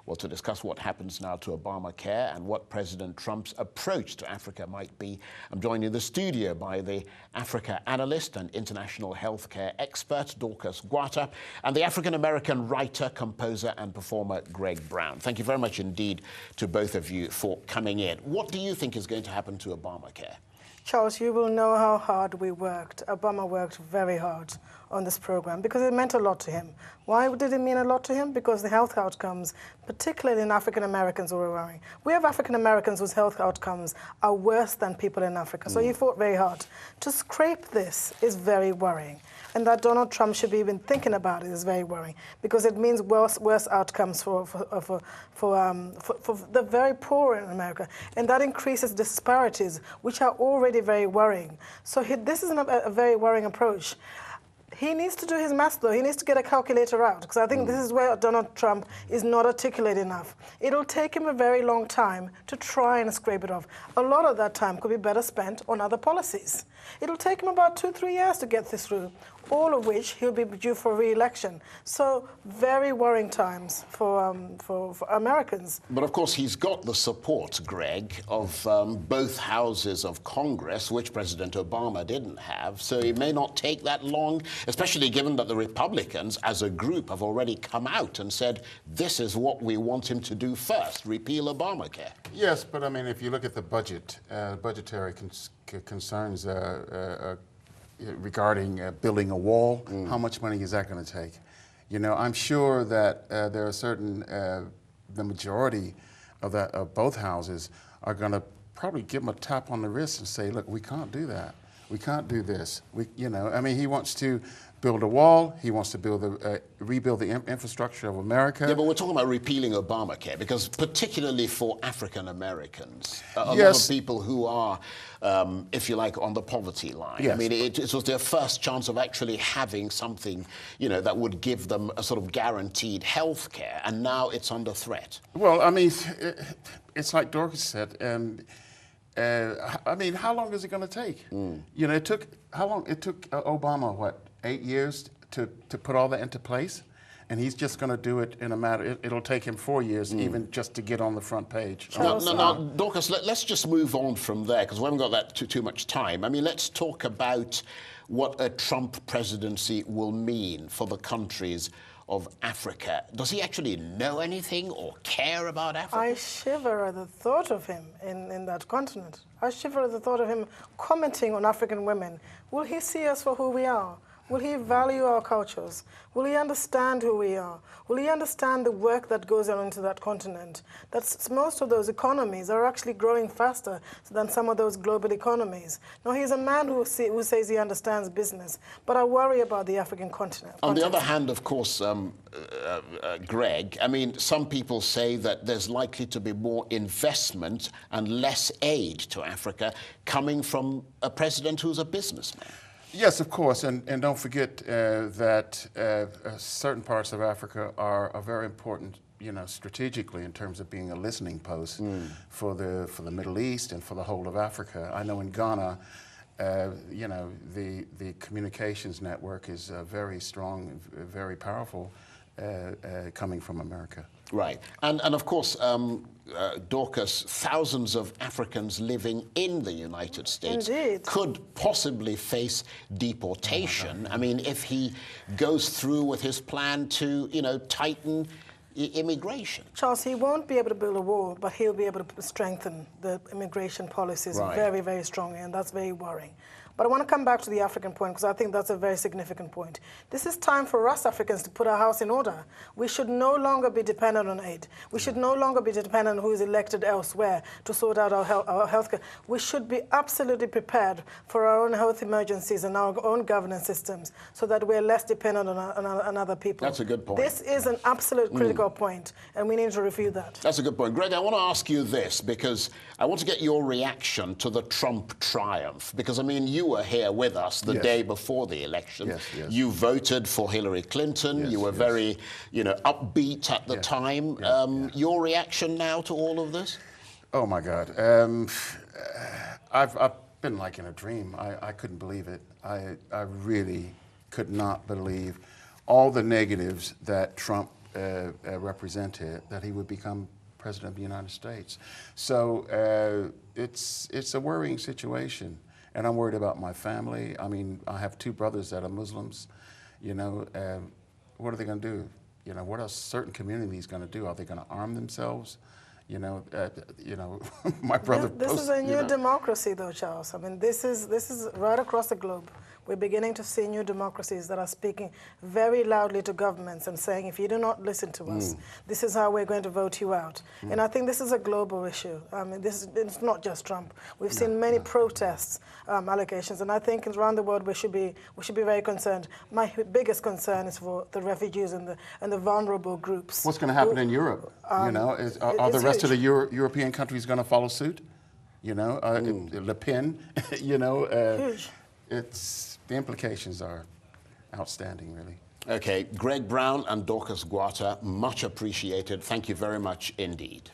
Well, to discuss what happens now to Obamacare and what President Trump's approach to Africa might be, I'm joined in the studio by the Africa analyst and international healthcare expert, Dorcas Gwata, and the African-American writer, composer, and performer, Greg Brown. Thank you very much indeed to both of you for coming in. What do you think is going to happen to Obamacare? Charles, you will know how hard we worked. Obama worked very hard on this program because it meant a lot to him. Why did it mean a lot to him? Because the health outcomes, particularly in African Americans, were worrying. We have African Americans whose health outcomes are worse than people in Africa. So he fought very hard. To scrape this is very worrying. And that Donald Trump should be even thinking about it is very worrying because it means worse outcomes for the very poor in America. And that increases disparities, which are already very worrying. So this is a very worrying approach. He needs to do his math, though. He needs to get a calculator out, because I think this is where Donald Trump is not articulate enough. It'll take him a very long time to try and scrape it off. A lot of that time could be better spent on other policies. It'll take him about 2-3 years to get this through, all of which he'll be due for re-election. So very worrying times for Americans. But of course, he's got the support, Greg, of both houses of Congress, which President Obama didn't have. So it may not take that long, especially given that the Republicans, as a group, have already come out and said, this is what we want him to do first, repeal Obamacare. Yes, but I mean, if you look at the budget, budgetary concerns regarding building a wall, how much money is that going to take? You know, I'm sure that there are certain, the majority of both houses are going to probably give him a tap on the wrist and say, look, we can't do that. We can't do this. You know, I mean, he wants to build a wall. He wants to rebuild the infrastructure of America. Yeah, but we're talking about repealing Obamacare because particularly for African Americans, a lot of people who are, if you like, on the poverty line. Yes. I mean, it was their first chance of actually having something, you know, that would give them a sort of guaranteed health care, and now it's under threat. Well, I mean, it's like Dorcas said. I mean, how long is it going to take? You know, it took Obama, what, 8 years to put all that into place? And he's just going to do it in a matter, it'll take him 4 years even just to get on the front page. Now, Dorcas, let's just move on from there because we haven't got that too much time. I mean, let's talk about what a Trump presidency will mean for the countries of Africa. Does he actually know anything or care about Africa? I shiver at the thought of him in that continent. I shiver at the thought of him commenting on African women. Will he see us for who we are? Will he value our cultures? Will he understand who we are? Will he understand the work that goes on into that continent? That's most of those economies are actually growing faster than some of those global economies. Now, he's a man who says he understands business, but I worry about the African continent. On the other hand, of course, Greg, I mean, some people say that there's likely to be more investment and less aid to Africa coming from a president who's a businessman. Yes, of course, and don't forget that certain parts of Africa are very important, you know, strategically in terms of being a listening post for the Middle East and for the whole of Africa. I know in Ghana, you know, the communications network is very strong, very powerful, coming from America. Right, and of course, Dorcas, thousands of Africans living in the United States could possibly face deportation. I mean, if he goes through with his plan to, you know, tighten immigration. Charles, he won't be able to build a wall, but he'll be able to strengthen the immigration policies very, very strongly, and that's very worrying. But I want to come back to the African point because I think that's a very significant point. This is time for us Africans to put our house in order. We should no longer be dependent on aid. We should no longer be dependent on who is elected elsewhere to sort out our health care. We should be absolutely prepared for our own health emergencies and our own governance systems so that we're less dependent on other people. That's a good point. This is an absolute critical point, and we need to review that. That's a good point. Greg, I want to ask you this because I want to get your reaction to the Trump triumph because, I mean, you were here with us the day before the election. You voted for Hillary Clinton. You were very, you know, upbeat at the time. Your reaction now to all of this? Oh my God, I've been like in a dream. I couldn't believe it. I really could not believe all the negatives that Trump represented, that he would become President of the United States. So it's a worrying situation, and I'm worried about my family. I mean, I have 2 brothers that are Muslims. You know, what are they going to do? You know, what are certain communities going to do? Are they going to arm themselves? You know, my brother. This is a new democracy, though, Charles. I mean, this is right across the globe. We're beginning to see new democracies that are speaking very loudly to governments and saying, if you do not listen to us, this is how we're going to vote you out. And I think this is a global issue. I mean, it's not just Trump. We've seen many protests, allegations, and I think around the world we should be very concerned. My biggest concern is for the refugees and the vulnerable groups. What's going to happen in Europe? You know, are the rest of the European countries going to follow suit? You know, Le Pen. You know, huge. The implications are outstanding, really. Okay, Greg Brown and Dorcas Gwata, much appreciated. Thank you very much indeed.